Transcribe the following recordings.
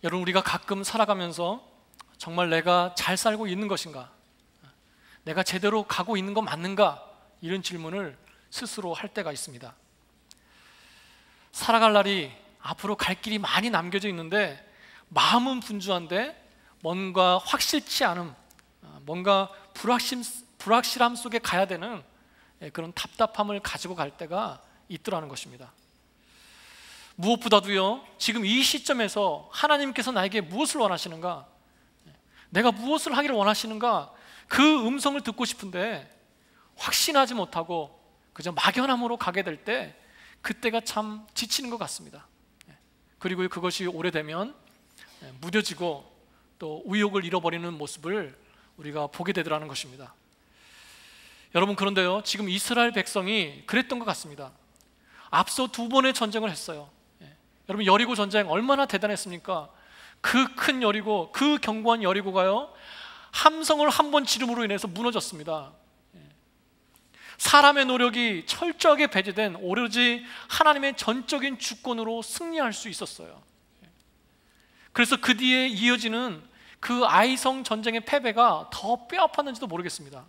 여러분, 우리가 가끔 살아가면서 정말 내가 잘 살고 있는 것인가? 내가 제대로 가고 있는 거 맞는가? 이런 질문을 스스로 할 때가 있습니다. 살아갈 날이 앞으로 갈 길이 많이 남겨져 있는데 마음은 분주한데 뭔가 확실치 않음, 뭔가 불확실함 속에 가야 되는 그런 답답함을 가지고 갈 때가 있더라는 것입니다. 무엇보다도요, 지금 이 시점에서 하나님께서 나에게 무엇을 원하시는가, 내가 무엇을 하기를 원하시는가, 그 음성을 듣고 싶은데 확신하지 못하고 그저 막연함으로 가게 될 때 그때가 참 지치는 것 같습니다. 그리고 그것이 오래되면 무뎌지고 또 의욕을 잃어버리는 모습을 우리가 보게 되더라는 것입니다. 여러분, 그런데요, 지금 이스라엘 백성이 그랬던 것 같습니다. 앞서 2번의 전쟁을 했어요. 여러분, 여리고 전쟁 얼마나 대단했습니까? 그 큰 여리고, 그 견고한 여리고가요, 함성을 한 번 지름으로 인해서 무너졌습니다. 사람의 노력이 철저하게 배제된 오로지 하나님의 전적인 주권으로 승리할 수 있었어요. 그래서 그 뒤에 이어지는 그 아이성 전쟁의 패배가 더 뼈아팠는지도 모르겠습니다.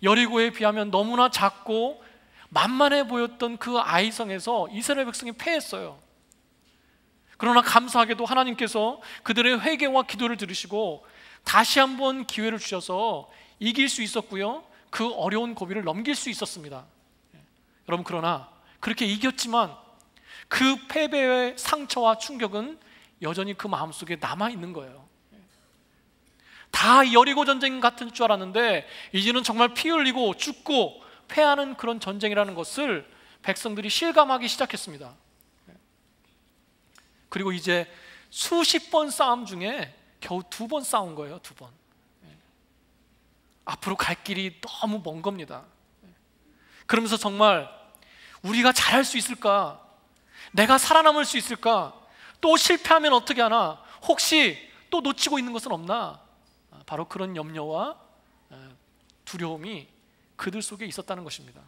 여리고에 비하면 너무나 작고 만만해 보였던 그 아이성에서 이스라엘 백성이 패했어요. 그러나 감사하게도 하나님께서 그들의 회개와 기도를 들으시고 다시 한번 기회를 주셔서 이길 수 있었고요, 그 어려운 고비를 넘길 수 있었습니다. 여러분, 그러나 그렇게 이겼지만 그 패배의 상처와 충격은 여전히 그 마음속에 남아있는 거예요. 다 여리고 전쟁 같은 줄 알았는데 이제는 정말 피 흘리고 죽고 패하는 그런 전쟁이라는 것을 백성들이 실감하기 시작했습니다. 그리고 이제 수십 번 싸움 중에 겨우 2번 싸운 거예요. 2번. 앞으로 갈 길이 너무 먼 겁니다. 그러면서 정말 우리가 잘할 수 있을까? 내가 살아남을 수 있을까? 또 실패하면 어떻게 하나? 혹시 또 놓치고 있는 것은 없나? 바로 그런 염려와 두려움이 그들 속에 있었다는 것입니다.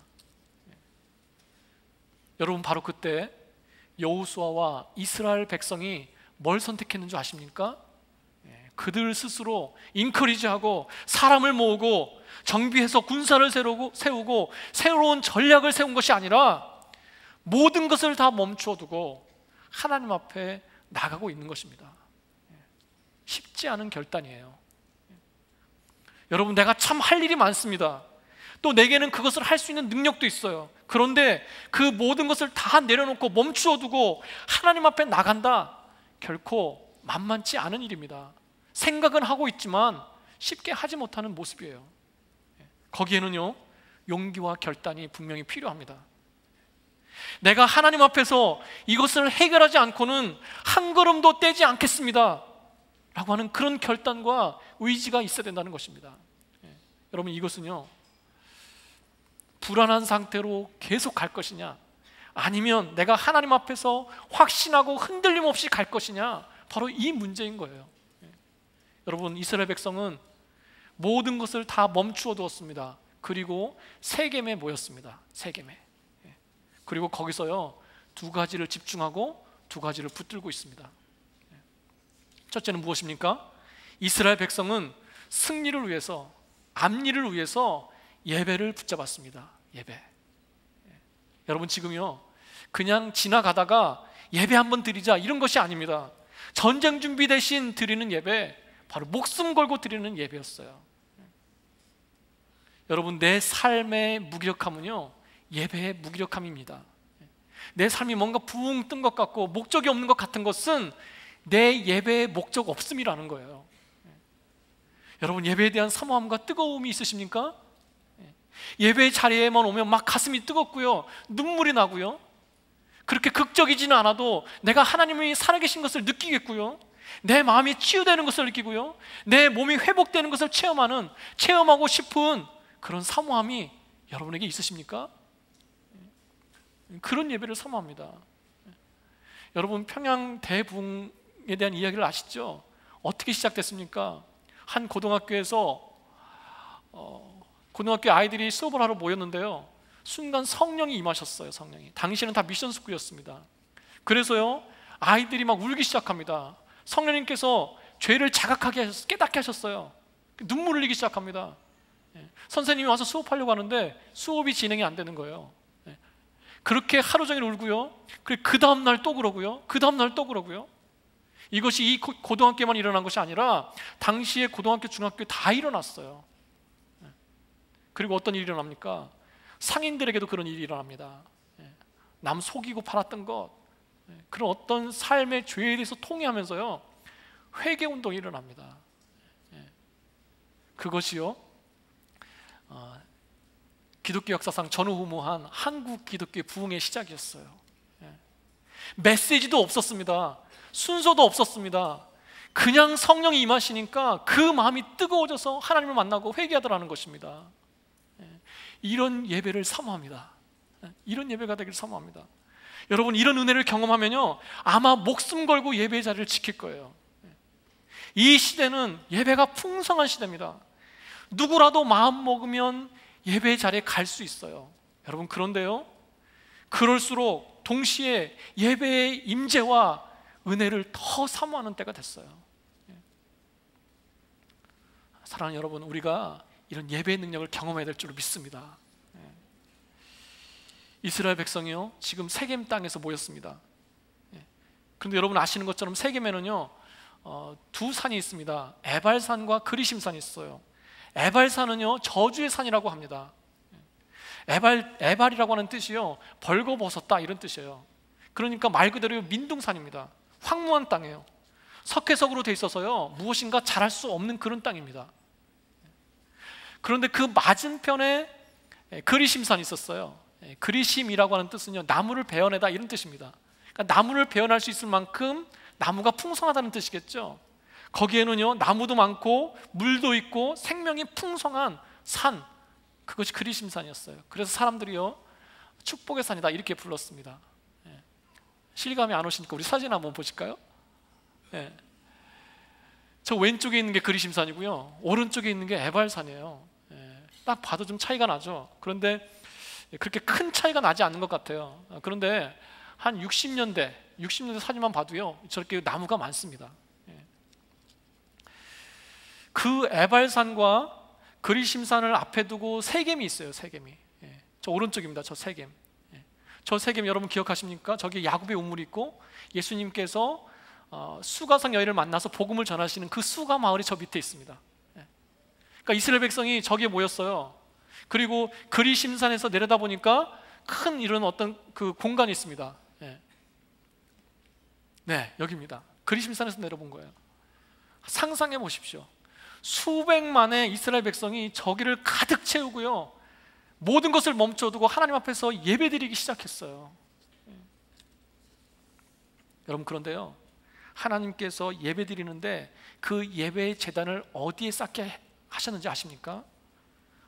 여러분, 바로 그때 여호수아와 이스라엘 백성이 뭘 선택했는 줄 아십니까? 그들 스스로 인커리지하고 사람을 모으고 정비해서 군사를 세우고 새로운 전략을 세운 것이 아니라 모든 것을 다 멈추어 두고 하나님 앞에 나가고 있는 것입니다. 쉽지 않은 결단이에요. 여러분, 내가 참 할 일이 많습니다. 또 내게는 그것을 할 수 있는 능력도 있어요. 그런데 그 모든 것을 다 내려놓고 멈추어 두고 하나님 앞에 나간다, 결코 만만치 않은 일입니다. 생각은 하고 있지만 쉽게 하지 못하는 모습이에요. 거기에는요, 용기와 결단이 분명히 필요합니다. 내가 하나님 앞에서 이것을 해결하지 않고는 한 걸음도 떼지 않겠습니다 라고 하는 그런 결단과 의지가 있어야 된다는 것입니다. 여러분, 이것은요, 불안한 상태로 계속 갈 것이냐, 아니면 내가 하나님 앞에서 확신하고 흔들림 없이 갈 것이냐, 바로 이 문제인 거예요. 여러분, 이스라엘 백성은 모든 것을 다 멈추어 두었습니다. 그리고 세겜에 모였습니다. 세겜에. 그리고 거기서요, 2가지를 집중하고 2가지를 붙들고 있습니다. 첫째는 무엇입니까? 이스라엘 백성은 승리를 위해서, 앞일을 위해서 예배를 붙잡았습니다. 예배. 여러분, 지금요, 그냥 지나가다가 예배 한번 드리자 이런 것이 아닙니다. 전쟁 준비 대신 드리는 예배, 바로 목숨 걸고 드리는 예배였어요. 여러분, 내 삶의 무기력함은요, 예배의 무기력함입니다. 내 삶이 뭔가 붕 뜬 것 같고 목적이 없는 것 같은 것은 내 예배의 목적 없음이라는 거예요. 여러분, 예배에 대한 사모함과 뜨거움이 있으십니까? 예배의 자리에만 오면 막 가슴이 뜨겁고요, 눈물이 나고요, 그렇게 극적이지는 않아도 내가 하나님이 살아계신 것을 느끼겠고요, 내 마음이 치유되는 것을 느끼고요, 내 몸이 회복되는 것을 체험하고 싶은 그런 사모함이 여러분에게 있으십니까? 그런 예배를 사모합니다. 여러분, 평양 대붕에 대한 이야기를 아시죠? 어떻게 시작됐습니까? 한 고등학교에서 고등학교 아이들이 수업을 하러 모였는데요, 순간 성령이 임하셨어요. 성령이. 당시에는 다 미션 스쿨이었습니다. 그래서요, 아이들이 막 울기 시작합니다. 성령님께서 죄를 자각하게 깨닫게 하셨어요. 눈물을 흘리기 시작합니다. 선생님이 와서 수업하려고 하는데 수업이 진행이 안 되는 거예요. 그렇게 하루 종일 울고요. 그 다음 날 또 그러고요. 그 다음 날 또 그러고요. 이것이 이 고등학교만 일어난 것이 아니라 당시에 고등학교, 중학교 다 일어났어요. 그리고 어떤 일이 일어납니까? 상인들에게도 그런 일이 일어납니다. 남 속이고 팔았던 것, 그런 어떤 삶의 죄에 대해서 통회하면서요, 회개 운동이 일어납니다. 그것이요, 기독교 역사상 전후무한 한국 기독교의 부흥의 시작이었어요. 메시지도 없었습니다. 순서도 없었습니다. 그냥 성령이 임하시니까 그 마음이 뜨거워져서 하나님을 만나고 회개하더라는 것입니다. 이런 예배를 사모합니다. 이런 예배가 되기를 사모합니다. 여러분, 이런 은혜를 경험하면요, 아마 목숨 걸고 예배의 자리를 지킬 거예요. 이 시대는 예배가 풍성한 시대입니다. 누구라도 마음 먹으면 예배의 자리에 갈 수 있어요. 여러분, 그런데요, 그럴수록 동시에 예배의 임재와 은혜를 더 사모하는 때가 됐어요. 사랑하는 여러분, 우리가 이런 예배의 능력을 경험해야 될 줄로 믿습니다. 이스라엘 백성이요, 지금 세겜 땅에서 모였습니다. 그런데 여러분 아시는 것처럼 세겜에는요, 두 산이 있습니다. 에발산과 그리심산이 있어요. 에발산은요, 저주의 산이라고 합니다. 에발이라고 하는 뜻이요, 벌거벗었다, 이런 뜻이에요. 그러니까 말 그대로 민둥산입니다. 황무한 땅이에요. 석회석으로 돼 있어서요, 무엇인가 잘할 수 없는 그런 땅입니다. 그런데 그 맞은편에 그리심산이 있었어요. 그리심이라고 하는 뜻은요, 나무를 베어내다, 이런 뜻입니다. 그러니까 나무를 베어낼 수 있을 만큼 나무가 풍성하다는 뜻이겠죠. 거기에는요, 나무도 많고 물도 있고 생명이 풍성한 산, 그것이 그리심산이었어요. 그래서 사람들이요, 축복의 산이다, 이렇게 불렀습니다. 실감이 안 오시니까 우리 사진 한번 보실까요? 저 왼쪽에 있는 게 그리심산이고요, 오른쪽에 있는 게 에발산이에요. 딱 봐도 좀 차이가 나죠. 그런데 그렇게 큰 차이가 나지 않는 것 같아요. 그런데 한 60년대 사진만 봐도요, 저렇게 나무가 많습니다. 그 에발산과 그리심산을 앞에 두고 세겜이 있어요. 세겜이. 저 오른쪽입니다. 저 세겜. 저 세겜 여러분 기억하십니까? 저기 야곱의 우물이 있고 예수님께서 수가성 여인을 만나서 복음을 전하시는 그 수가 마을이 저 밑에 있습니다. 그러니까 이스라엘 백성이 저기에 모였어요. 그리고 그리심산에서 내려다 보니까 큰 이런 어떤 그 공간이 있습니다. 네, 여기입니다. 그리심산에서 내려본 거예요. 상상해 보십시오. 수백만의 이스라엘 백성이 저기를 가득 채우고요, 모든 것을 멈춰두고 하나님 앞에서 예배드리기 시작했어요. 여러분, 그런데요, 하나님께서 예배드리는데 그 예배의 제단을 어디에 쌓게 하셨는지 아십니까?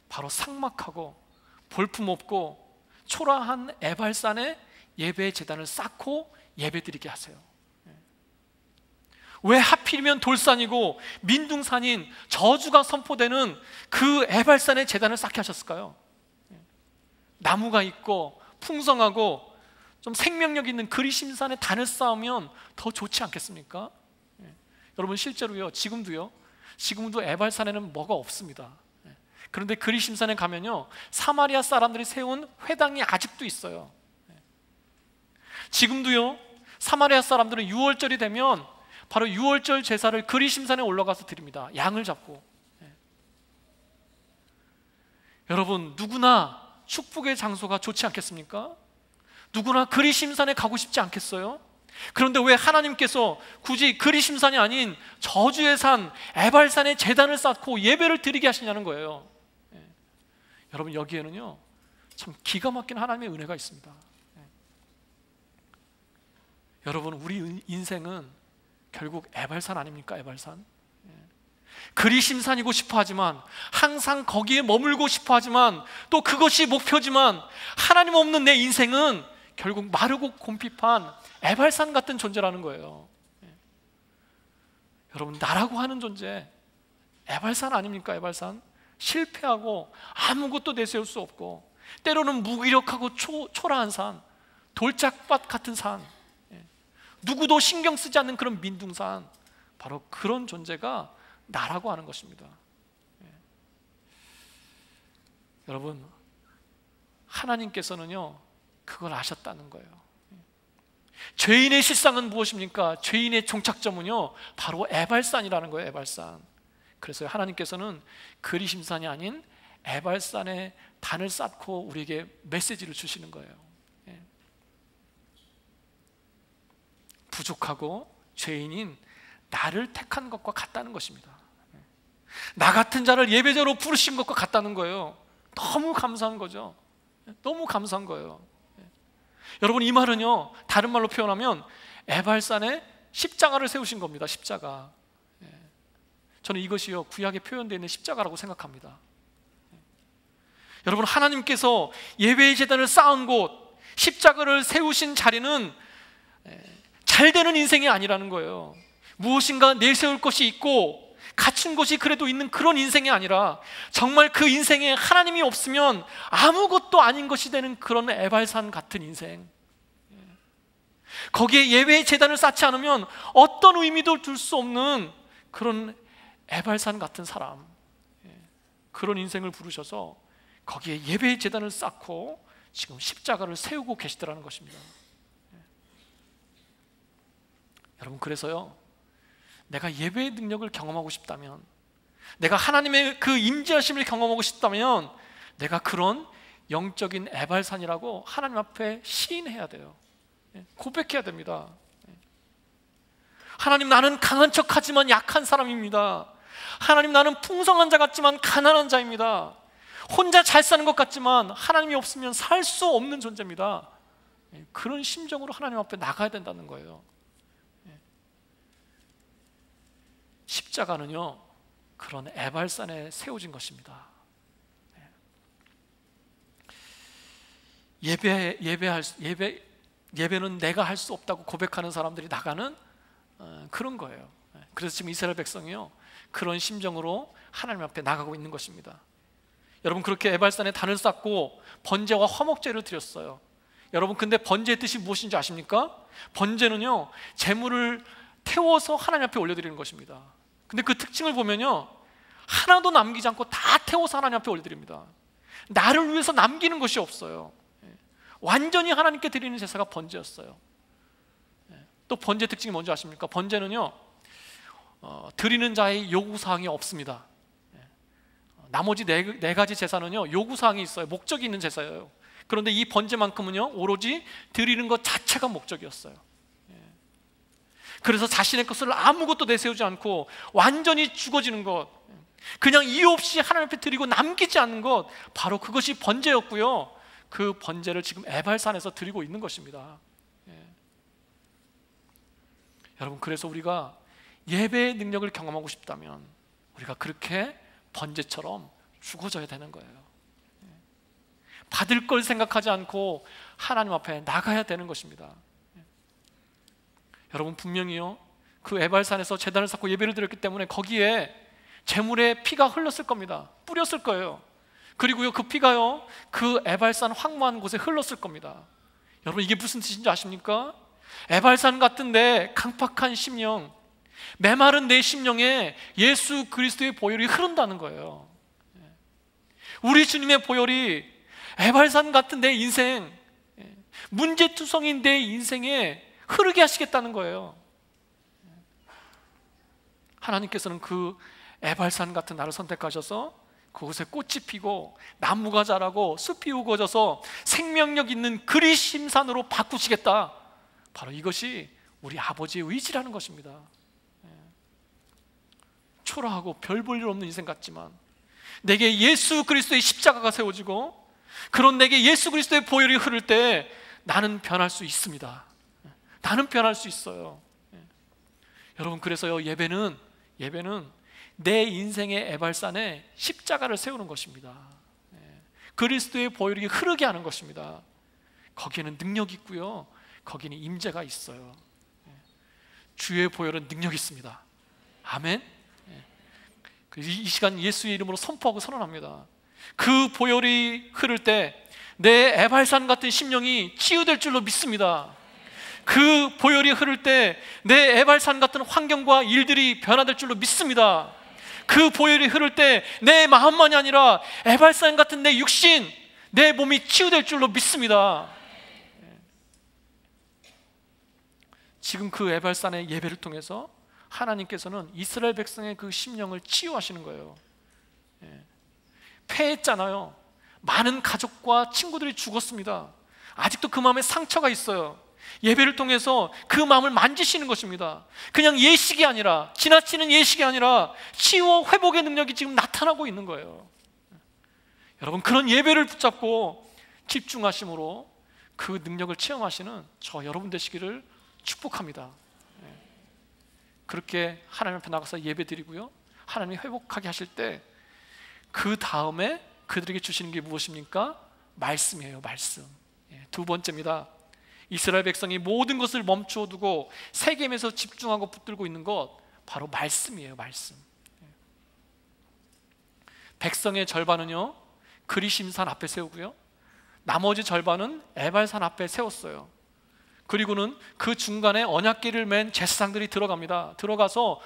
바로 삭막하고 볼품없고 초라한 에발산에 예배의 제단을 쌓고 예배드리게 하세요. 왜 하필이면 돌산이고 민둥산인 저주가 선포되는 그 에발산에 제단을 쌓게 하셨을까요? 나무가 있고 풍성하고 좀 생명력 있는 그리심산에 단을 쌓으면 더 좋지 않겠습니까? 여러분, 실제로요, 지금도 에발산에는 뭐가 없습니다. 그런데 그리심산에 가면요, 사마리아 사람들이 세운 회당이 아직도 있어요. 지금도요, 사마리아 사람들은 6월절이 되면 바로 6월절 제사를 그리심산에 올라가서 드립니다. 양을 잡고. 여러분, 누구나 축복의 장소가 좋지 않겠습니까? 누구나 그리심산에 가고 싶지 않겠어요? 그런데 왜 하나님께서 굳이 그리심산이 아닌 저주의 산 에발산에 제단을 쌓고 예배를 드리게 하시냐는 거예요. 여러분, 여기에는요, 참 기가 막힌 하나님의 은혜가 있습니다. 여러분, 우리 인생은 결국 에발산 아닙니까? 에발산. 그리심산이고 싶어 하지만, 항상 거기에 머물고 싶어 하지만, 또 그것이 목표지만, 하나님 없는 내 인생은 결국 마르고 곰핍한 에발산 같은 존재라는 거예요. 여러분, 나라고 하는 존재 에발산 아닙니까? 에발산. 실패하고 아무것도 내세울 수 없고, 때로는 무기력하고 초라한 산, 돌짝밭 같은 산, 누구도 신경 쓰지 않는 그런 민둥산, 바로 그런 존재가 나라고 하는 것입니다. 여러분, 하나님께서는요 그걸 아셨다는 거예요. 죄인의 실상은 무엇입니까? 죄인의 종착점은요 바로 에발산이라는 거예요. 에발산. 그래서 하나님께서는 그리심산이 아닌 에발산에 단을 쌓고 우리에게 메시지를 주시는 거예요. 부족하고 죄인인 나를 택한 것과 같다는 것입니다. 나 같은 자를 예배자로 부르신 것과 같다는 거예요. 너무 감사한 거죠. 너무 감사한 거예요. 여러분, 이 말은요 다른 말로 표현하면 에발산에 십자가를 세우신 겁니다. 십자가. 저는 이것이요 구약에 표현되어 있는 십자가라고 생각합니다. 여러분, 하나님께서 예배의 제단을 쌓은 곳, 십자가를 세우신 자리는 잘 되는 인생이 아니라는 거예요. 무엇인가 내세울 것이 있고 갖춘 것이 그래도 있는 그런 인생이 아니라 정말 그 인생에 하나님이 없으면 아무것도 아닌 것이 되는 그런 에발산 같은 인생. 거기에 예배의 제단을 쌓지 않으면 어떤 의미도 둘 수 없는 그런 에발산 같은 사람, 그런 인생을 부르셔서 거기에 예배의 제단을 쌓고 지금 십자가를 세우고 계시더라는 것입니다. 여러분, 그래서요 내가 예배의 능력을 경험하고 싶다면, 내가 하나님의 그 임재하심을 경험하고 싶다면 내가 그런 영적인 에발산이라고 하나님 앞에 시인해야 돼요. 고백해야 됩니다. 하나님, 나는 강한 척하지만 약한 사람입니다. 하나님, 나는 풍성한 자 같지만 가난한 자입니다. 혼자 잘 사는 것 같지만 하나님이 없으면 살 수 없는 존재입니다. 그런 심정으로 하나님 앞에 나가야 된다는 거예요. 십자가는요 그런 에발산에 세워진 것입니다. 예배는 내가 할 수 없다고 고백하는 사람들이 나가는 그런 거예요. 그래서 지금 이스라엘 백성이요 그런 심정으로 하나님 앞에 나가고 있는 것입니다. 여러분, 그렇게 에발산에 단을 쌓고 번제와 화목제를 드렸어요. 여러분, 근데 번제의 뜻이 무엇인지 아십니까? 번제는요 제물을 태워서 하나님 앞에 올려드리는 것입니다. 근데 그 특징을 보면요 하나도 남기지 않고 다 태워서 하나님 앞에 올려드립니다. 나를 위해서 남기는 것이 없어요. 완전히 하나님께 드리는 제사가 번제였어요. 또 번제 특징이 뭔지 아십니까? 번제는요 드리는 자의 요구사항이 없습니다. 나머지 네 가지 제사는요 요구사항이 있어요. 목적이 있는 제사예요. 그런데 이 번제만큼은요 오로지 드리는 것 자체가 목적이었어요. 그래서 자신의 것을 아무것도 내세우지 않고 완전히 죽어지는 것, 그냥 이유 없이 하나님 앞에 드리고 남기지 않는 것, 바로 그것이 번제였고요 그 번제를 지금 에발산에서 드리고 있는 것입니다. 여러분, 그래서 우리가 예배의 능력을 경험하고 싶다면 우리가 그렇게 번제처럼 죽어져야 되는 거예요. 받을 걸 생각하지 않고 하나님 앞에 나가야 되는 것입니다. 여러분, 분명히요 그 에발산에서 제단을 쌓고 예배를 드렸기 때문에 거기에 제물의 피가 흘렀을 겁니다. 뿌렸을 거예요. 그리고요 그 피가요 그 에발산 황무한 곳에 흘렀을 겁니다. 여러분, 이게 무슨 뜻인지 아십니까? 에발산 같은데 강팍한 심령, 메마른 내 심령에 예수 그리스도의 보혈이 흐른다는 거예요. 우리 주님의 보혈이 에발산 같은 내 인생, 문제투성인 내 인생에 흐르게 하시겠다는 거예요. 하나님께서는 그 에발산 같은 나를 선택하셔서 그곳에 꽃이 피고 나무가 자라고 숲이 우거져서 생명력 있는 그리심산으로 바꾸시겠다. 바로 이것이 우리 아버지의 의지라는 것입니다. 초라하고 별 볼 일 없는 인생 같지만 내게 예수 그리스도의 십자가가 세워지고 그런 내게 예수 그리스도의 보혈이 흐를 때 나는 변할 수 있습니다. 나는 변할 수 있어요. 여러분, 그래서요 예배는 내 인생의 에발산에 십자가를 세우는 것입니다. 그리스도의 보혈이 흐르게 하는 것입니다. 거기에는 능력이 있고요 거기는 임재가 있어요. 주의 보혈은 능력이 있습니다. 아멘. 이 시간 예수의 이름으로 선포하고 선언합니다. 그 보혈이 흐를 때 내 에발산 같은 심령이 치유될 줄로 믿습니다. 그 보혈이 흐를 때 내 에발산 같은 환경과 일들이 변화될 줄로 믿습니다. 그 보혈이 흐를 때 내 마음만이 아니라 에발산 같은 내 육신, 내 몸이 치유될 줄로 믿습니다. 지금 그 에발산의 예배를 통해서 하나님께서는 이스라엘 백성의 그 심령을 치유하시는 거예요. 패했잖아요. 많은 가족과 친구들이 죽었습니다. 아직도 그 마음에 상처가 있어요. 예배를 통해서 그 마음을 만지시는 것입니다. 그냥 예식이 아니라, 지나치는 예식이 아니라 치유와 회복의 능력이 지금 나타나고 있는 거예요. 여러분, 그런 예배를 붙잡고 집중하심으로 그 능력을 체험하시는 저 여러분 되시기를 축복합니다. 그렇게 하나님 앞에 나가서 예배 드리고요, 하나님이 회복하게 하실 때 그 다음에 그들에게 주시는 게 무엇입니까? 말씀이에요. 말씀. 두 번째입니다. 이스라엘 백성이 모든 것을 멈추어 두고 세겜에서 집중하고 붙들고 있는 것, 바로 말씀이에요. 말씀. 백성의 절반은요 그리심산 앞에 세우고요, 나머지 절반은 에발산 앞에 세웠어요. 그리고는 그 중간에 언약궤를 맨 제사장들이 들어갑니다. 들어가서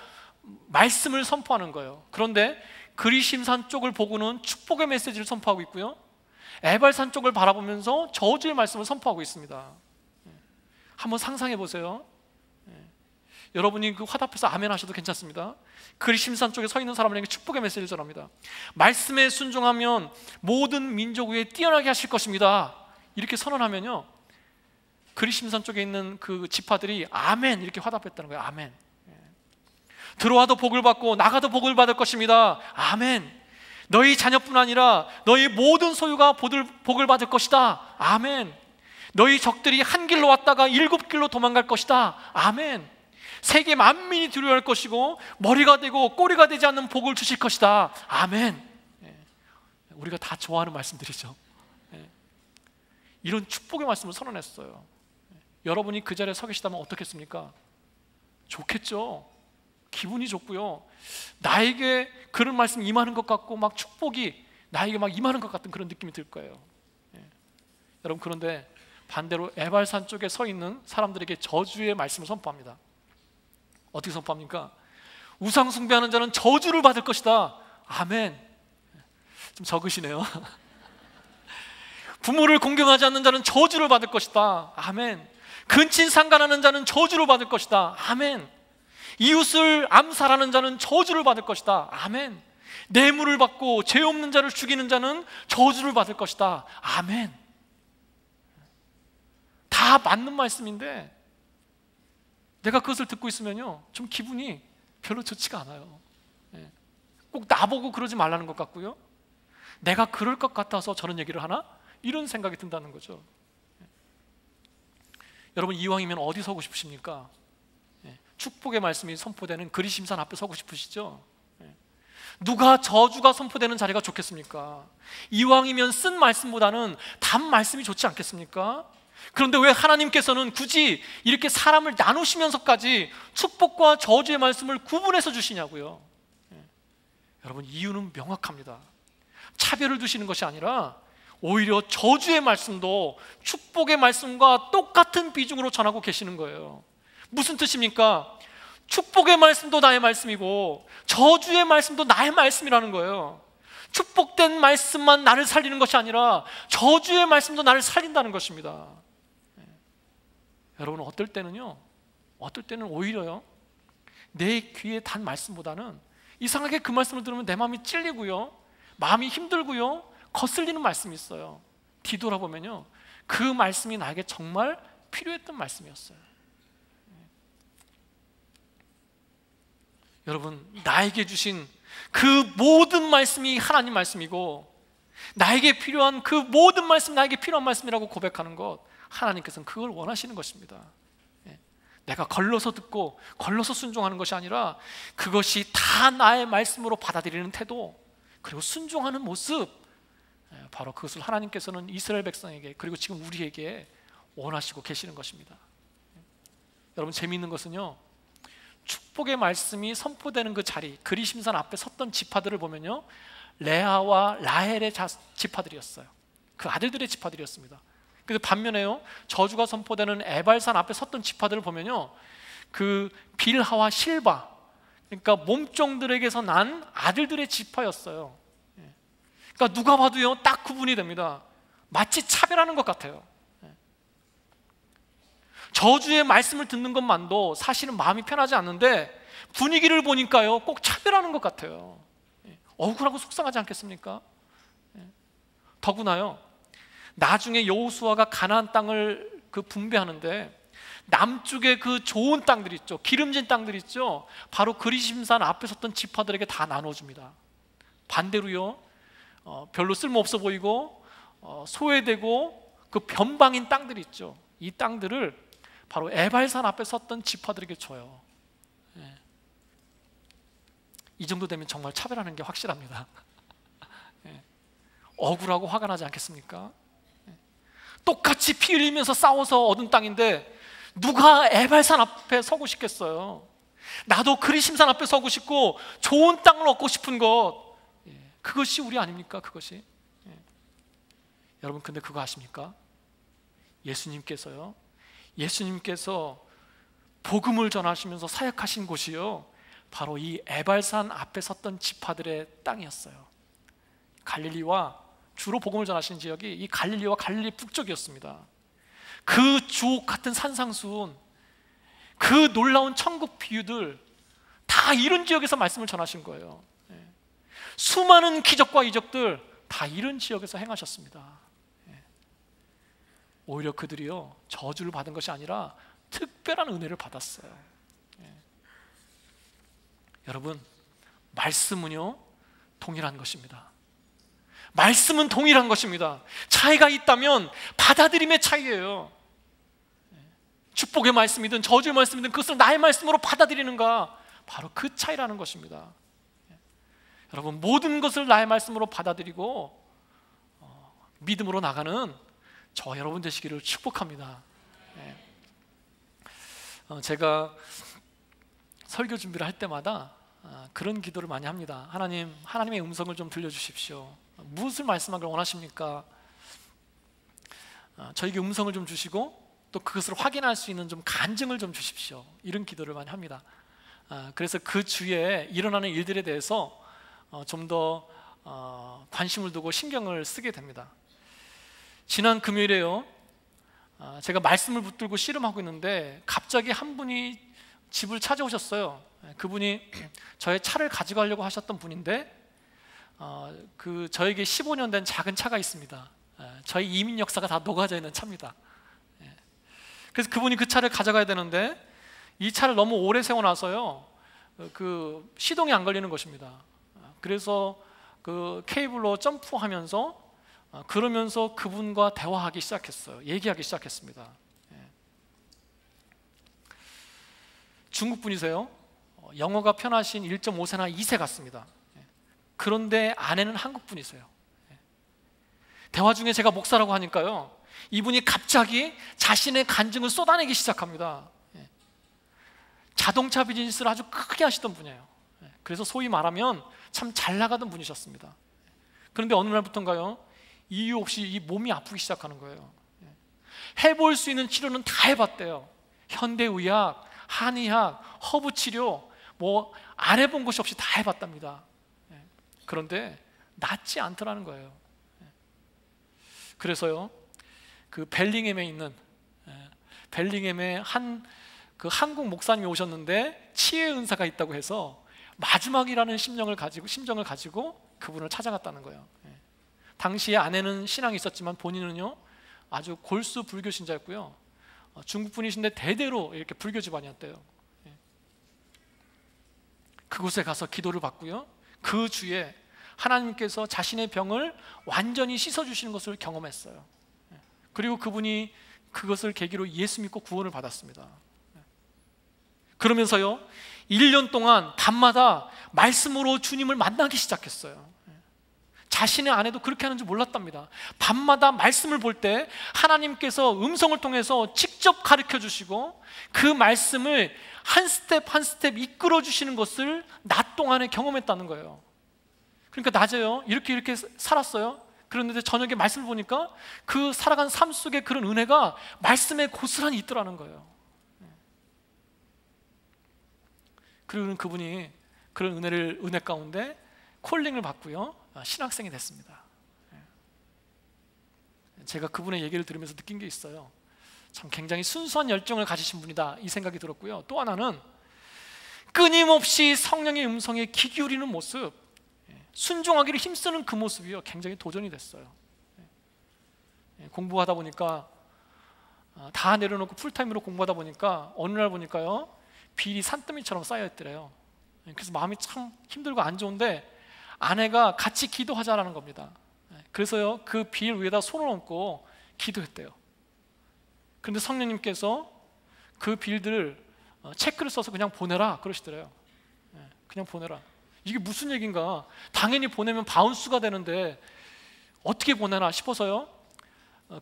말씀을 선포하는 거예요. 그런데 그리심산 쪽을 보고는 축복의 메시지를 선포하고 있고요, 에발산 쪽을 바라보면서 저주의 말씀을 선포하고 있습니다. 한번 상상해 보세요. 여러분이 그 화답해서 아멘 하셔도 괜찮습니다. 그리심산 쪽에 서 있는 사람에게 축복의 메시지를 전합니다. 말씀에 순종하면 모든 민족 위에 뛰어나게 하실 것입니다. 이렇게 선언하면요, 그리심산 쪽에 있는 그 지파들이 아멘 이렇게 화답했다는 거예요. 아멘. 들어와도 복을 받고 나가도 복을 받을 것입니다. 아멘. 너희 자녀뿐 아니라 너희 모든 소유가 복을 받을 것이다. 아멘. 너희 적들이 한 길로 왔다가 7길로 도망갈 것이다. 아멘. 세계 만민이 두려워할 것이고 머리가 되고 꼬리가 되지 않는 복을 주실 것이다. 아멘. 우리가 다 좋아하는 말씀들이죠. 이런 축복의 말씀을 선언했어요. 여러분이 그 자리에 서 계시다면 어떻겠습니까? 좋겠죠. 기분이 좋고요, 나에게 그런 말씀이 임하는 것 같고 막 축복이 나에게 막 임하는 것 같은 그런 느낌이 들 거예요. 여러분, 그런데 반대로 에발산 쪽에 서 있는 사람들에게 저주의 말씀을 선포합니다. 어떻게 선포합니까? 우상 숭배하는 자는 저주를 받을 것이다. 아멘. 좀 적으시네요. 부모를 공경하지 않는 자는 저주를 받을 것이다. 아멘. 근친 상간하는 자는 저주를 받을 것이다. 아멘. 이웃을 암살하는 자는 저주를 받을 것이다. 아멘. 뇌물을 받고 죄 없는 자를 죽이는 자는 저주를 받을 것이다. 아멘. 다 맞는 말씀인데 내가 그것을 듣고 있으면요 좀 기분이 별로 좋지가 않아요. 꼭 나보고 그러지 말라는 것 같고요, 내가 그럴 것 같아서 저런 얘기를 하나? 이런 생각이 든다는 거죠. 여러분, 이왕이면 어디 서고 싶으십니까? 축복의 말씀이 선포되는 그리심산 앞에 서고 싶으시죠? 누가 저주가 선포되는 자리가 좋겠습니까? 이왕이면 쓴 말씀보다는 단 말씀이 좋지 않겠습니까? 그런데 왜 하나님께서는 굳이 이렇게 사람을 나누시면서까지 축복과 저주의 말씀을 구분해서 주시냐고요. 여러분, 이유는 명확합니다. 차별을 두시는 것이 아니라 오히려 저주의 말씀도 축복의 말씀과 똑같은 비중으로 전하고 계시는 거예요. 무슨 뜻입니까? 축복의 말씀도 나의 말씀이고 저주의 말씀도 나의 말씀이라는 거예요. 축복된 말씀만 나를 살리는 것이 아니라 저주의 말씀도 나를 살린다는 것입니다. 여러분, 어떨 때는 오히려요, 내 귀에 단 말씀보다는 이상하게 그 말씀을 들으면 내 마음이 찔리고요, 마음이 힘들고요, 거슬리는 말씀이 있어요. 뒤돌아보면요, 그 말씀이 나에게 정말 필요했던 말씀이었어요. 여러분, 나에게 주신 그 모든 말씀이 하나님 말씀이고 나에게 필요한 그 모든 말씀, 나에게 필요한 말씀이라고 고백하는 것, 하나님께서는 그걸 원하시는 것입니다. 내가 걸러서 듣고 걸러서 순종하는 것이 아니라 그것이 다 나의 말씀으로 받아들이는 태도, 그리고 순종하는 모습, 바로 그것을 하나님께서는 이스라엘 백성에게, 그리고 지금 우리에게 원하시고 계시는 것입니다. 여러분, 재미있는 것은요, 축복의 말씀이 선포되는 그 자리, 그리심산 앞에 섰던 지파들을 보면요, 레아와 라헬의 지파들이었어요. 그 아들들의 지파들이었습니다. 근데 반면에요, 저주가 선포되는 에발산 앞에 섰던 지파들을 보면요, 그 빌하와 실바, 그러니까 몸종들에게서 난 아들들의 지파였어요. 그러니까 누가 봐도요 딱 구분이 됩니다. 마치 차별하는 것 같아요. 저주의 말씀을 듣는 것만도 사실은 마음이 편하지 않는데 분위기를 보니까요 꼭 차별하는 것 같아요. 억울하고 속상하지 않겠습니까? 더구나요, 나중에 여호수아가 가나안 땅을 분배하는데 남쪽에 그 좋은 땅들 있죠, 기름진 땅들 있죠, 바로 그리심산 앞에 섰던 지파들에게 다 나눠줍니다. 반대로요, 별로 쓸모없어 보이고 소외되고 그 변방인 땅들 있죠, 이 땅들을 바로 에발산 앞에 섰던 지파들에게 줘요. 이 정도 되면 정말 차별하는 게 확실합니다. 억울하고 화가 나지 않겠습니까? 똑같이 피 흘리면서 싸워서 얻은 땅인데 누가 에발산 앞에 서고 싶겠어요? 나도 그리심산 앞에 서고 싶고 좋은 땅을 얻고 싶은 것, 그것이 우리 아닙니까? 그것이. 여러분, 근데 그거 아십니까? 예수님께서 복음을 전하시면서 사역하신 곳이요, 바로 이 에발산 앞에 섰던 지파들의 땅이었어요. 갈릴리와, 주로 복음을 전하신 지역이 이 갈릴리와 갈릴리 북쪽이었습니다. 그 주옥 같은 산상수훈, 그 놀라운 천국 비유들 다 이런 지역에서 말씀을 전하신 거예요. 수많은 기적과 이적들 다 이런 지역에서 행하셨습니다. 오히려 그들이요 저주를 받은 것이 아니라 특별한 은혜를 받았어요. 여러분, 말씀은요 동일한 것입니다. 말씀은 동일한 것입니다. 차이가 있다면 받아들임의 차이예요. 축복의 말씀이든 저주의 말씀이든 그것을 나의 말씀으로 받아들이는가, 바로 그 차이라는 것입니다. 여러분, 모든 것을 나의 말씀으로 받아들이고 믿음으로 나가는 저 여러분 되시기를 축복합니다. 제가 설교 준비를 할 때마다 그런 기도를 많이 합니다. 하나님, 하나님의 음성을 좀 들려주십시오. 무엇을 말씀하길 원하십니까? 저에게 음성을 좀 주시고 또 그것을 확인할 수 있는 좀 간증을 좀 주십시오. 이런 기도를 많이 합니다. 그래서 그 주에 일어나는 일들에 대해서 좀 더 관심을 두고 신경을 쓰게 됩니다. 지난 금요일에요, 제가 말씀을 붙들고 씨름하고 있는데 갑자기 한 분이 집을 찾아오셨어요. 그분이 저의 차를 가져가려고 하셨던 분인데 저에게 15년 된 작은 차가 있습니다. 저희 이민 역사가 다 녹아져 있는 차입니다. 그래서 그분이 그 차를 가져가야 되는데 이 차를 너무 오래 세워놔서요 시동이 안 걸리는 것입니다. 그래서 그 케이블로 점프하면서 그러면서 그분과 대화하기 시작했어요. 얘기하기 시작했습니다. 중국 분이세요. 영어가 편하신 1.5세나 2세 같습니다. 그런데 아내는 한국 분이세요. 대화 중에 제가 목사라고 하니까요, 이분이 갑자기 자신의 간증을 쏟아내기 시작합니다. 자동차 비즈니스를 아주 크게 하시던 분이에요. 그래서 소위 말하면 참 잘 나가던 분이셨습니다. 그런데 어느 날부터인가요, 이유 없이 이 몸이 아프기 시작하는 거예요. 해볼 수 있는 치료는 다 해봤대요. 현대의학, 한의학, 허브치료 뭐 안 해본 것이 없이 다 해봤답니다. 그런데 낫지 않더라는 거예요. 그래서요, 그 벨링햄에 있는 벨링햄에 그 한국 목사님이 오셨는데 치유의 은사가 있다고 해서 마지막이라는 심정을 가지고 그분을 찾아갔다는 거예요. 당시에 아내는 신앙이 있었지만 본인은요 아주 골수 불교 신자였고요, 중국 분이신데 대대로 이렇게 불교 집안이었대요. 그곳에 가서 기도를 받고요, 그 주에 하나님께서 자신의 병을 완전히 씻어주시는 것을 경험했어요. 그리고 그분이 그것을 계기로 예수 믿고 구원을 받았습니다. 그러면서요 1년 동안 밤마다 말씀으로 주님을 만나기 시작했어요. 자신의 아내도 그렇게 하는 줄 몰랐답니다. 밤마다 말씀을 볼 때 하나님께서 음성을 통해서 직접 가르쳐 주시고 그 말씀을 한 스텝 한 스텝 이끌어 주시는 것을 낮 동안에 경험했다는 거예요. 그러니까 낮에요 이렇게 살았어요. 그런데 저녁에 말씀을 보니까 그 살아간 삶 속에 그런 은혜가 말씀에 고스란히 있더라는 거예요. 그리고 그분이 그런 은혜 가운데 콜링을 받고요, 신학생이 됐습니다. 제가 그분의 얘기를 들으면서 느낀 게 있어요. 참 굉장히 순수한 열정을 가지신 분이다, 이 생각이 들었고요. 또 하나는 끊임없이 성령의 음성에 귀 기울이는 모습, 순종하기를 힘쓰는 그 모습이요, 굉장히 도전이 됐어요. 공부하다 보니까 다 내려놓고 풀타임으로 공부하다 보니까 어느 날 보니까요, 비일이 산더미처럼 쌓여있더래요. 그래서 마음이 참 힘들고 안 좋은데 아내가 같이 기도하자라는 겁니다. 그래서요, 그 비일 위에다 손을 얹고 기도했대요. 그런데 성령님께서 그 비일들을 체크를 써서 그냥 보내라 그러시더래요. 그냥 보내라. 이게 무슨 얘기인가? 당연히 보내면 바운스가 되는데 어떻게 보내나 싶어서요,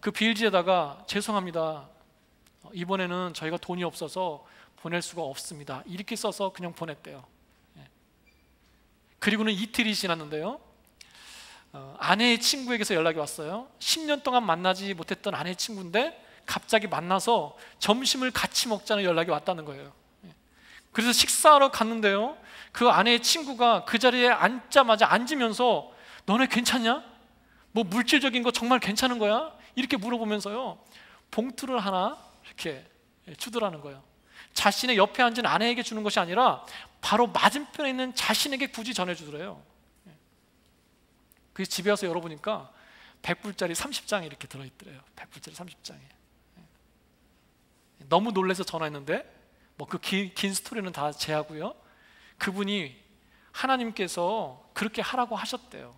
그 비일지에다가 죄송합니다, 이번에는 저희가 돈이 없어서 보낼 수가 없습니다, 이렇게 써서 그냥 보냈대요. 그리고는 이틀이 지났는데요, 아내의 친구에게서 연락이 왔어요. 10년 동안 만나지 못했던 아내의 친구인데 갑자기 만나서 점심을 같이 먹자는 연락이 왔다는 거예요. 그래서 식사하러 갔는데요, 그 아내의 친구가 그 자리에 앉자마자 앉으면서 너네 괜찮냐? 뭐 물질적인 거 정말 괜찮은 거야? 이렇게 물어보면서요, 봉투를 하나 이렇게 주더라는 거예요. 자신의 옆에 앉은 아내에게 주는 것이 아니라 바로 맞은편에 있는 자신에게 굳이 전해주더래요. 그래서 집에 와서 열어보니까 100불짜리 30장이 이렇게 들어있더래요. 100불짜리 30장이. 너무 놀라서 전화했는데 뭐 그 긴 스토리는 다 제하고요, 그분이 하나님께서 그렇게 하라고 하셨대요.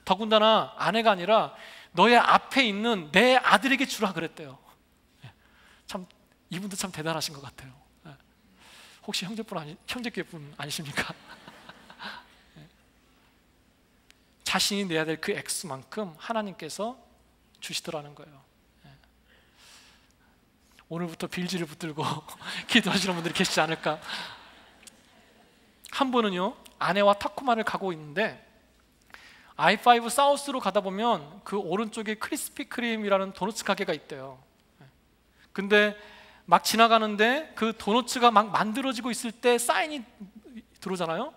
더군다나 아내가 아니라 너의 앞에 있는 내 아들에게 주라 그랬대요. 참 이분도 참 대단하신 것 같아요. 혹시 형제께분 아니십니까? 자신이 내야 될 그 액수만큼 하나님께서 주시더라는 거예요. 오늘부터 빌지를 붙들고 기도하시는 분들이 계시지 않을까. 한 분은요, 아내와 타코마를 가고 있는데 I5 사우스로 가다 보면 그 오른쪽에 크리스피 크림이라는 도너츠 가게가 있대요. 근데 막 지나가는데 그 도너츠가 막 만들어지고 있을 때 사인이 들어오잖아요.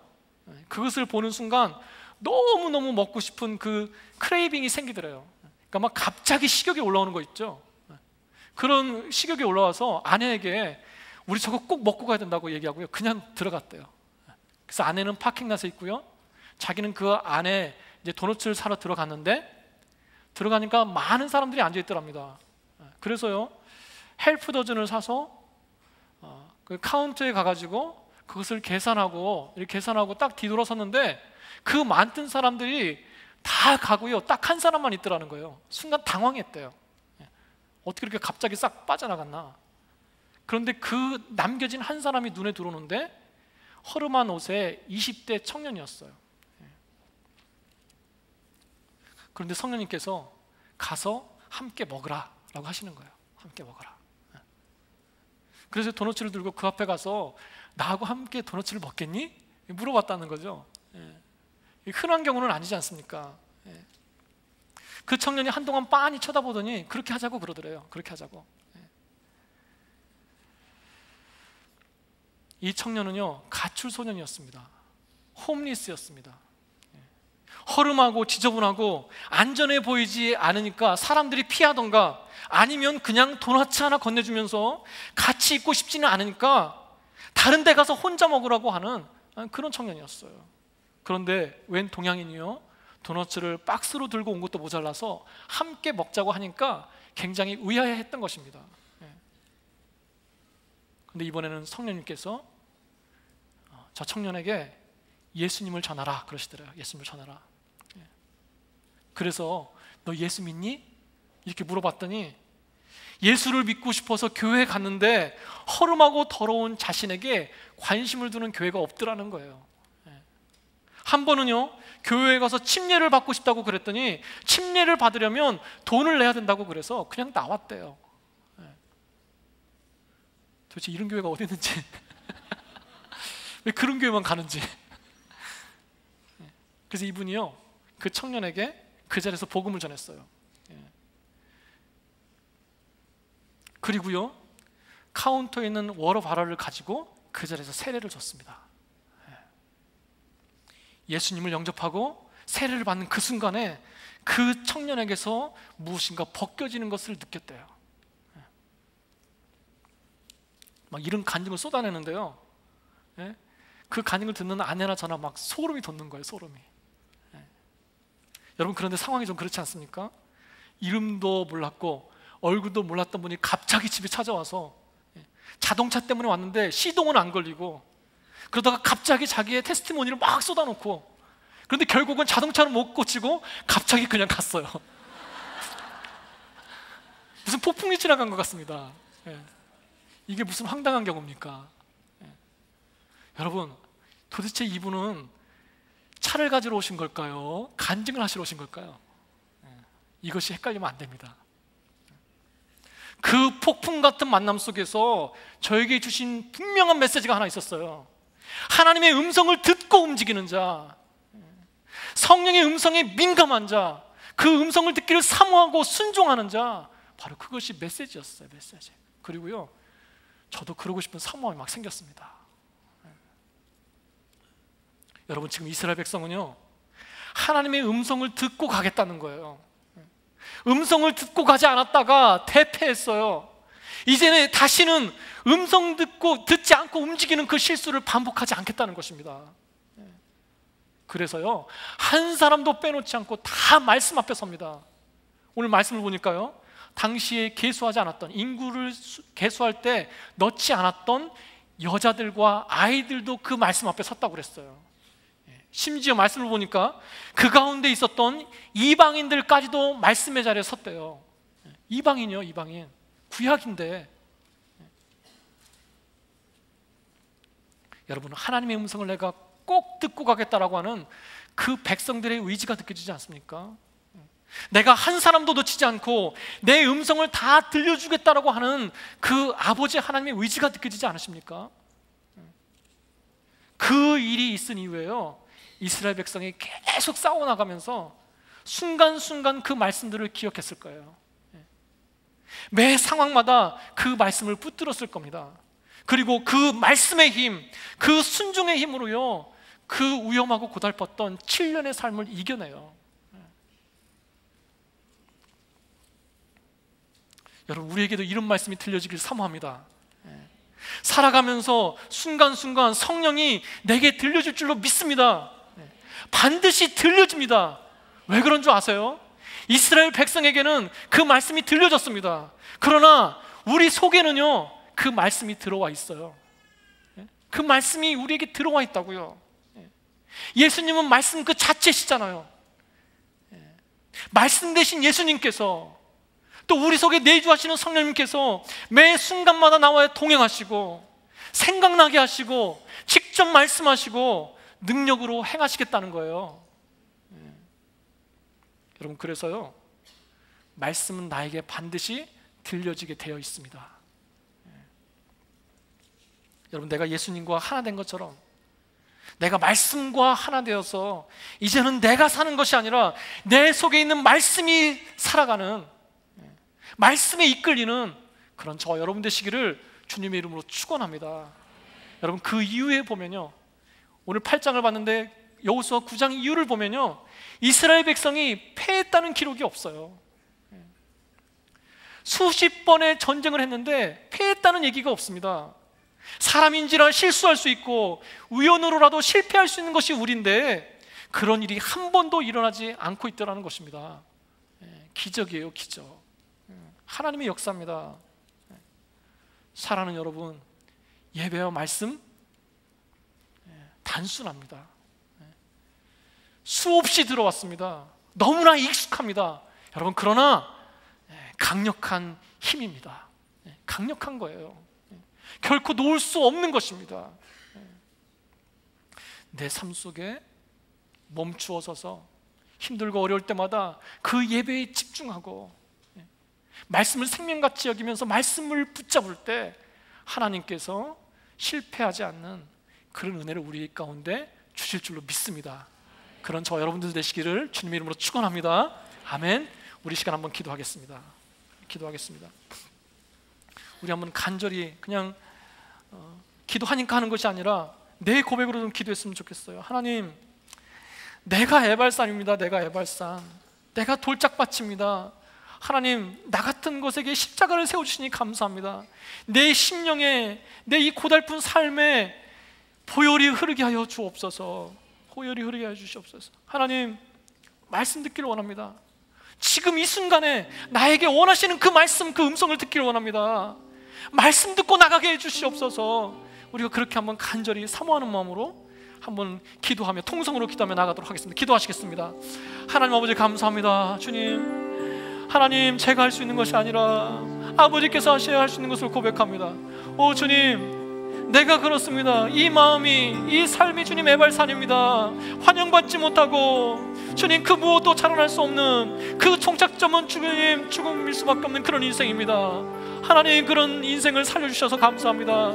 그것을 보는 순간 너무너무 먹고 싶은 그 크레이빙이 생기더래요. 그러니까 막 갑자기 식욕이 올라오는 거 있죠. 그런 식욕이 올라와서 아내에게 우리 저거 꼭 먹고 가야 된다고 얘기하고요, 그냥 들어갔대요. 그래서 아내는 파킹랏에 있고요, 자기는 그 안에 이제 도너츠를 사러 들어갔는데 들어가니까 많은 사람들이 앉아 있더랍니다. 그래서요, 헬프 더즌을 사서 그 카운터에 가가지고 그것을 이렇게 계산하고 딱 뒤돌아섰는데 그 많던 사람들이 다 가고요, 딱 한 사람만 있더라는 거예요. 순간 당황했대요. 어떻게 이렇게 갑자기 싹 빠져나갔나. 그런데 그 남겨진 한 사람이 눈에 들어오는데 허름한 옷에 20대 청년이었어요. 그런데 성령님께서 가서 함께 먹으라 라고 하시는 거예요. 함께 먹어라. 그래서 도너츠를 들고 그 앞에 가서 나하고 함께 도너츠를 먹겠니? 물어봤다는 거죠. 흔한 경우는 아니지 않습니까? 그 청년이 한동안 빤히 쳐다보더니 그렇게 하자고 그러더래요. 그렇게 하자고. 이 청년은요, 가출 소년이었습니다. 홈리스였습니다. 허름하고 지저분하고 안전해 보이지 않으니까 사람들이 피하던가 아니면 그냥 도넛 하나 건네주면서 같이 있고 싶지는 않으니까 다른 데 가서 혼자 먹으라고 하는 그런 청년이었어요. 그런데 웬 동양인이요, 도넛을 박스로 들고 온 것도 모자라서 함께 먹자고 하니까 굉장히 의아해했던 것입니다. 그런데 이번에는 성령님께서 저 청년에게 예수님을 전하라 그러시더래요. 예수님을 전하라. 그래서 너 예수 믿니? 이렇게 물어봤더니 예수를 믿고 싶어서 교회에 갔는데 허름하고 더러운 자신에게 관심을 두는 교회가 없더라는 거예요. 한 번은요, 교회에 가서 침례를 받고 싶다고 그랬더니 침례를 받으려면 돈을 내야 된다고 그래서 그냥 나왔대요. 도대체 이런 교회가 어디 있는지 왜 그런 교회만 가는지. 그래서 이분이요, 그 청년에게 그 자리에서 복음을 전했어요. 그리고요, 카운터에 있는 워러 바라를 가지고 그 자리에서 세례를 줬습니다. 예수님을 영접하고 세례를 받는 그 순간에 그 청년에게서 무엇인가 벗겨지는 것을 느꼈대요. 막 이런 간증을 쏟아내는데요, 그 간증을 듣는 아내나 저나 막 소름이 돋는 거예요. 소름이. 여러분, 그런데 상황이 좀 그렇지 않습니까? 이름도 몰랐고 얼굴도 몰랐던 분이 갑자기 집에 찾아와서 자동차 때문에 왔는데 시동은 안 걸리고, 그러다가 갑자기 자기의 테스티모니를 막 쏟아놓고, 그런데 결국은 자동차는 못 고치고 갑자기 그냥 갔어요. 무슨 폭풍이 지나간 것 같습니다. 이게 무슨 황당한 경우입니까? 여러분, 도대체 이분은 차를 가지러 오신 걸까요? 간증을 하시러 오신 걸까요? 이것이 헷갈리면 안 됩니다. 그 폭풍 같은 만남 속에서 저에게 주신 분명한 메시지가 하나 있었어요. 하나님의 음성을 듣고 움직이는 자, 성령의 음성에 민감한 자, 그 음성을 듣기를 사모하고 순종하는 자, 바로 그것이 메시지였어요. 메시지. 그리고요, 저도 그러고 싶은 사모함이 막 생겼습니다. 여러분, 지금 이스라엘 백성은요, 하나님의 음성을 듣고 가겠다는 거예요. 음성을 듣고 가지 않았다가 대패했어요. 이제는 다시는 음성 듣지 않고 움직이는 그 실수를 반복하지 않겠다는 것입니다. 그래서요, 한 사람도 빼놓지 않고 다 말씀 앞에 섭니다. 오늘 말씀을 보니까요, 당시에 계수하지 않았던, 인구를 계수할 때 넣지 않았던 여자들과 아이들도 그 말씀 앞에 섰다고 그랬어요. 심지어 말씀을 보니까 그 가운데 있었던 이방인들까지도 말씀의 자리에 섰대요. 이방인이요, 이방인. 구약인데. 여러분, 하나님의 음성을 내가 꼭 듣고 가겠다라고 하는 그 백성들의 의지가 느껴지지 않습니까? 내가 한 사람도 놓치지 않고 내 음성을 다 들려주겠다라고 하는 그 아버지 하나님의 의지가 느껴지지 않으십니까? 그 일이 있은 이후에요, 이스라엘 백성이 계속 싸워나가면서 순간순간 그 말씀들을 기억했을 거예요. 매 상황마다 그 말씀을 붙들었을 겁니다. 그리고 그 말씀의 힘, 그 순종의 힘으로요, 그 위험하고 고달팠던 7년의 삶을 이겨내요. 여러분, 우리에게도 이런 말씀이 들려지길 사모합니다. 살아가면서 순간순간 성령이 내게 들려줄 줄로 믿습니다. 반드시 들려집니다. 왜 그런 줄 아세요? 이스라엘 백성에게는 그 말씀이 들려졌습니다. 그러나 우리 속에는요, 그 말씀이 들어와 있어요. 그 말씀이 우리에게 들어와 있다고요. 예수님은 말씀 그 자체시잖아요. 말씀 대신 예수님께서, 또 우리 속에 내주하시는 성령님께서 매 순간마다 나와 동행하시고 생각나게 하시고 직접 말씀하시고 능력으로 행하시겠다는 거예요. 여러분, 그래서요, 말씀은 나에게 반드시 들려지게 되어 있습니다. 여러분, 내가 예수님과 하나 된 것처럼 내가 말씀과 하나 되어서 이제는 내가 사는 것이 아니라 내 속에 있는 말씀이 살아가는, 말씀에 이끌리는 그런 저 여러분 되시기를 주님의 이름으로 축원합니다. 여러분, 그 이후에 보면요, 오늘 8장을 봤는데 여호수아 9장 이후를 보면요, 이스라엘 백성이 패했다는 기록이 없어요. 수십 번의 전쟁을 했는데 패했다는 얘기가 없습니다. 사람인지라 실수할 수 있고 우연으로라도 실패할 수 있는 것이 우리인데 그런 일이 한 번도 일어나지 않고 있더라는 것입니다. 기적이에요, 기적. 하나님의 역사입니다. 사랑하는 여러분, 예배와 말씀 단순합니다. 수없이 들어왔습니다. 너무나 익숙합니다. 여러분, 그러나 강력한 힘입니다. 강력한 거예요. 결코 놓을 수 없는 것입니다. 내 삶 속에 멈추어 서서 힘들고 어려울 때마다 그 예배에 집중하고 말씀을 생명같이 여기면서 말씀을 붙잡을 때 하나님께서 실패하지 않는 그런 은혜를 우리 가운데 주실 줄로 믿습니다. 그런 저 여러분들 되시기를 주님의 이름으로 축원합니다. 아멘. 우리 시간 한번 기도하겠습니다. 우리 한번 간절히 그냥 기도하니까 하는 것이 아니라 내 고백으로 좀 기도했으면 좋겠어요. 하나님, 내가 에발산입니다. 내가 돌짝밭입니다. 하나님, 나 같은 것에게 십자가를 세워주시니 감사합니다. 내 심령에, 내 이 고달픈 삶에 보혈이 흐르게 하여 주옵소서. 하나님, 말씀 듣기를 원합니다. 지금 이 순간에 나에게 원하시는 그 말씀, 그 음성을 듣기를 원합니다. 말씀 듣고 나가게 해주시옵소서. 우리가 그렇게 한번 간절히 사모하는 마음으로 한번 기도하며, 통성으로 기도하며 나가도록 하겠습니다. 기도하시겠습니다. 하나님 아버지, 감사합니다. 주님, 하나님, 제가 할 수 있는 것이 아니라 아버지께서 하셔야 할 수 있는 것을 고백합니다. 오 주님, 내가 그렇습니다. 이 마음이, 이 삶이 주님 에발산입니다. 환영받지 못하고 주님, 그 무엇도 자랑할 수 없는 그 종착점은 주님 죽음일 수밖에 없는 그런 인생입니다. 하나님, 그런 인생을 살려주셔서 감사합니다.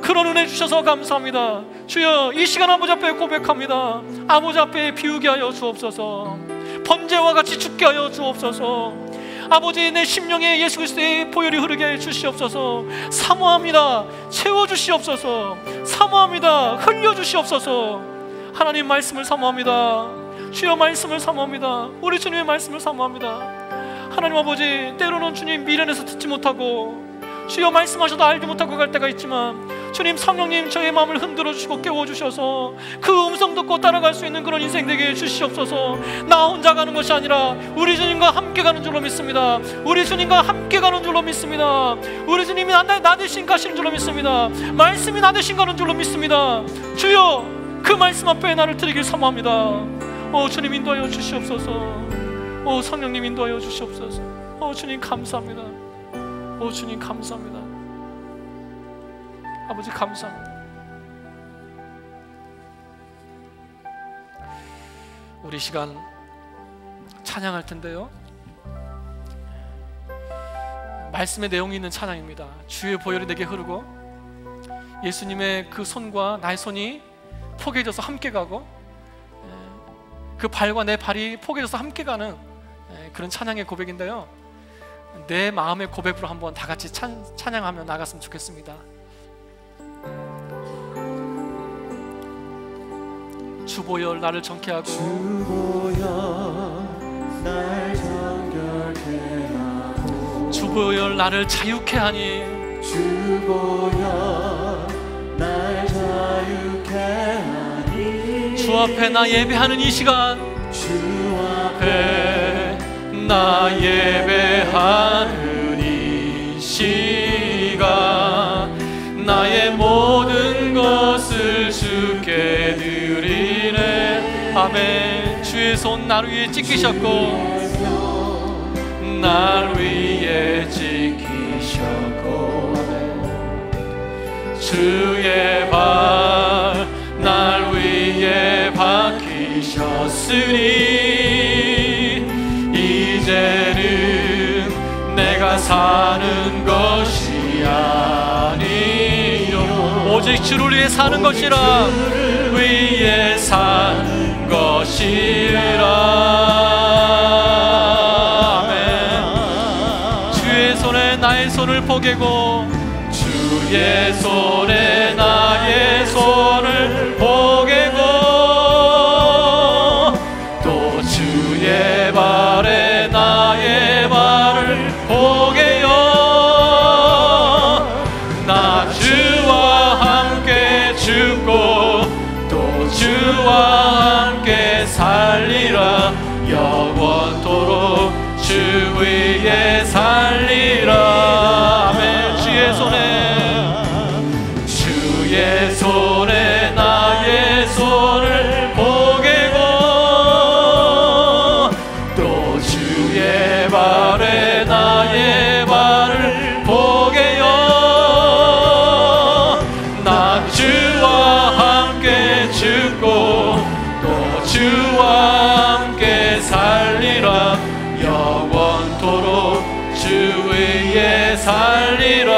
그런 은혜 주셔서 감사합니다. 주여, 이 시간 아버지 앞에 고백합니다. 아버지 앞에 비우게 하여 주옵소서. 번제와 같이 죽게 하여 주옵소서. 아버지, 내 심령에 예수 그리스도의 보혈이 흐르게 해 주시옵소서. 사모합니다. 채워주시옵소서. 사모합니다. 흘려주시옵소서. 하나님, 말씀을 사모합니다. 주여, 말씀을 사모합니다. 우리 주님의 말씀을 사모합니다. 하나님 아버지, 때로는 주님 미련해서 듣지 못하고 주여 말씀하셔도 알지 못하고 갈 때가 있지만, 주님 성령님 저의 마음을 흔들어 주시고 깨워주셔서 그 음성 듣고 따라갈 수 있는 그런 인생 되게 해주시옵소서. 나 혼자 가는 것이 아니라 우리 주님과 함께 가는 줄로 믿습니다. 우리 주님과 함께 가는 줄로 믿습니다. 우리 주님이 나 대신 가시는 줄로 믿습니다. 말씀이 나 대신 가는 줄로 믿습니다. 주여, 그 말씀 앞에 나를 드리길 사모합니다. 오 주님, 인도하여 주시옵소서. 오 성령님, 인도하여 주시옵소서. 오 주님, 감사합니다. 오 주님, 감사합니다. 아버지, 감사합니다. 우리 시간 찬양할 텐데요, 말씀의 내용이 있는 찬양입니다. 주의 보혈이 내게 흐르고 예수님의 그 손과 나의 손이 포개져서 함께 가고, 그 발과 내 발이 포개져서 함께 가는 그런 찬양의 고백인데요, 내 마음의 고백으로 한번 다 같이 찬양하며 나갔으면 좋겠습니다. 주보혈 나를 정케하고, 주보혈 날 정결케 하고, 주보혈 나를 자유케 하니, 주보혈 날 자유케 하니, 주 앞에 나 예배하는 이 시간, 주 앞에 나 예배하는 이 시간, 나의 모든 것을 주께 드리네. 아멘. 주의 손 날 위에 찍히셨고, 날 위에 찍히셨고, 주의 발 날 위에 박히셨으니, 이제는 내가 사는 것이 아니요 오직 주를 위해 사는 것이라, 위해 사는 것이라. 아멘. 주의 손에 나의 손을 포개고, 주의 손에 나의 손을 포개고, 또 주의 발에 나의 발을 포개요. 나 주와 함께 죽고 또 주와 함께 살리라. 영원토록 주 위에 살리라. 아멘. 주의 손에 나의 손을 포개고, 또 주의 발에 나의 발을 포개요. 나 주와 함께 죽고 또 주와 함께 살리라. 영원토록 주 위에 살리라.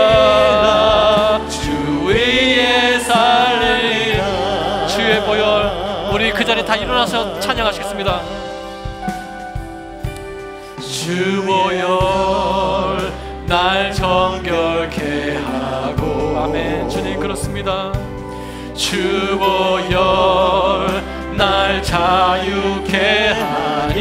주 위에 살리라. 주의 보혈, 우리 그 자리에 다 일어나서 찬양하시겠습니다. 주 보혈 날 정결케 하고. 아멘. 주님 그렇습니다. 주 보혈 날 자유케 하니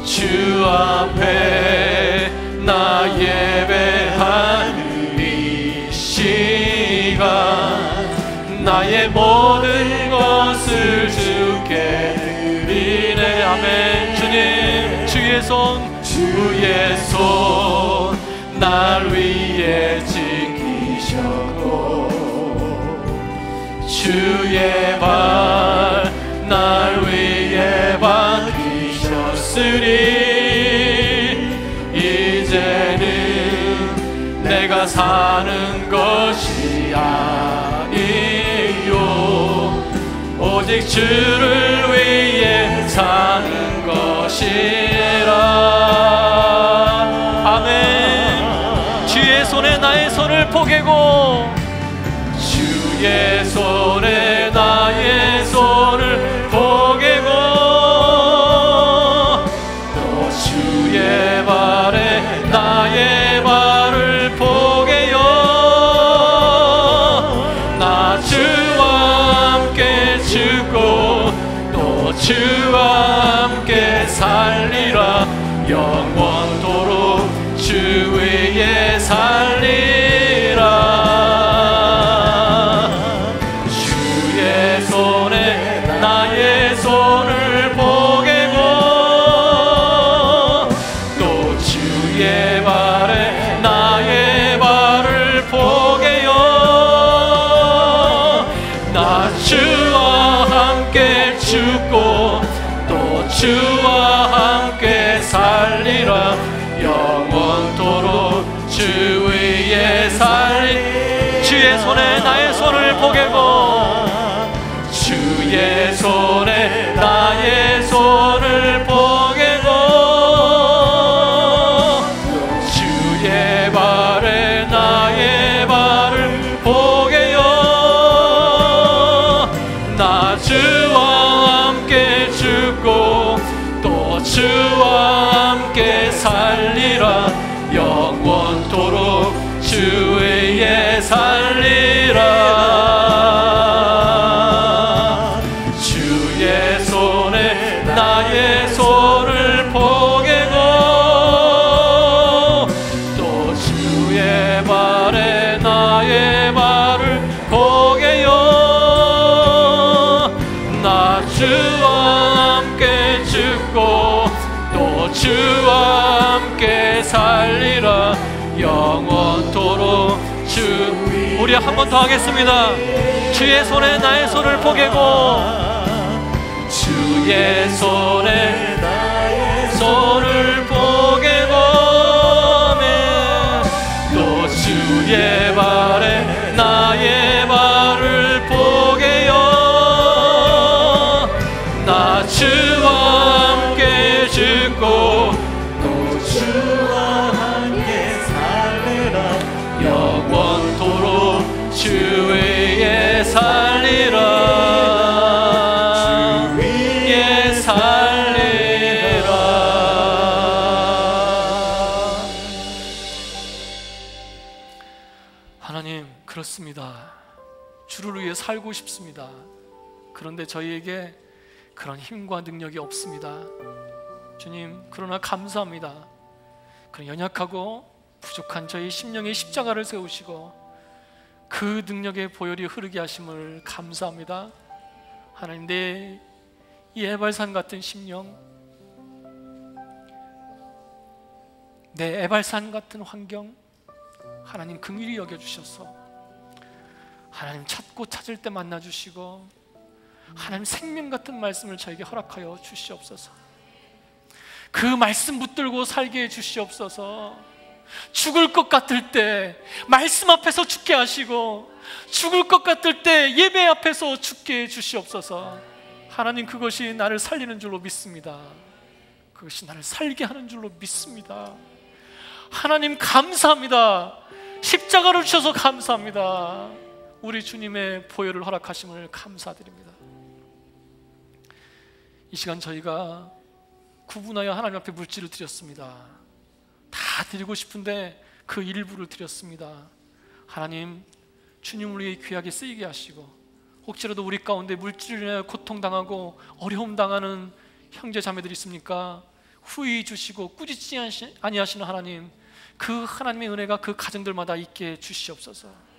주 앞에 나 예배하는 이 시간 나의 모든 것을 주께 드리네. 아멘. 주님 주의 손 날 위에 지키셨고 주의 발 날 위에 박히셨으니 이제는 내가 사는 것이 아니요 오직 주를 위해 사는 것이라. 아멘. 주의 손에 나의 손을 포개고 주의 손에 나의 손을 포개고 또 주의 발에 나의 발을 포개요. 나 주와 함께 죽고 또 주와 함께 살리라. 영원토록 주 위에 살리라. 주의 손에 나의 손을 포개고 또 주의 발에 나의 발을 포개요. 나 주와 함께 죽고 또 주와 함께 살리라. 영원토록 주 위에 살리. 주의 손에 나의 손을 포개고 주의 손에 나의 손을 포개고 주의 발에 나의 발을 포개요. 나 주와 함께 죽고 또 주와 함께 살리라. 영원토록 주 위에 살리라. 주의 손에 나의 손을 포개고 또 주의 발에 나의 발을 포개요. 나 주와 함께 죽고 또 주와 함께 살리라. 영원토록 주. 우리 한 번 더 하겠습니다. 주의 손에 나의 손을 포개고 주의 손에 나의 손을 포개고 또 주의 발에 나의 발을 포개요. 나 주와 함께 죽고 또 주와 함께 살리라. 영원토록 주 위에 살리라. 주 위에 살리라. 하나님 그렇습니다. 주를 위해 살고 싶습니다. 그런데 저희에게 그런 힘과 능력이 없습니다. 주님 그러나 감사합니다. 그런 연약하고 부족한 저희 심령의 십자가를 세우시고 그 능력의 보혈이 흐르게 하심을 감사합니다. 하나님 내 이 에발산 같은 심령, 내 에발산 같은 환경 하나님 긍휼히 여겨주셔서 하나님 찾고 찾을 때 만나주시고 하나님 생명 같은 말씀을 저에게 허락하여 주시옵소서. 그 말씀 붙들고 살게 해주시옵소서. 죽을 것 같을 때 말씀 앞에서 죽게 하시고 죽을 것 같을 때 예배 앞에서 죽게 해주시옵소서. 하나님 그것이 나를 살리는 줄로 믿습니다. 그것이 나를 살게 하는 줄로 믿습니다. 하나님 감사합니다. 십자가를 주셔서 감사합니다. 우리 주님의 보혈을 허락하심을 감사드립니다. 이 시간 저희가 구분하여 하나님 앞에 물질을 드렸습니다. 다 드리고 싶은데 그 일부를 드렸습니다. 하나님, 주님을 위해 귀하게 쓰이게 하시고, 혹시라도 우리 가운데 물질을 인하여 고통당하고 어려움 당하는 형제 자매들이 있습니까? 후히 주시고 꾸짖지 아니하시는 하나님, 그 하나님의 은혜가 그 가정들마다 있게 주시옵소서.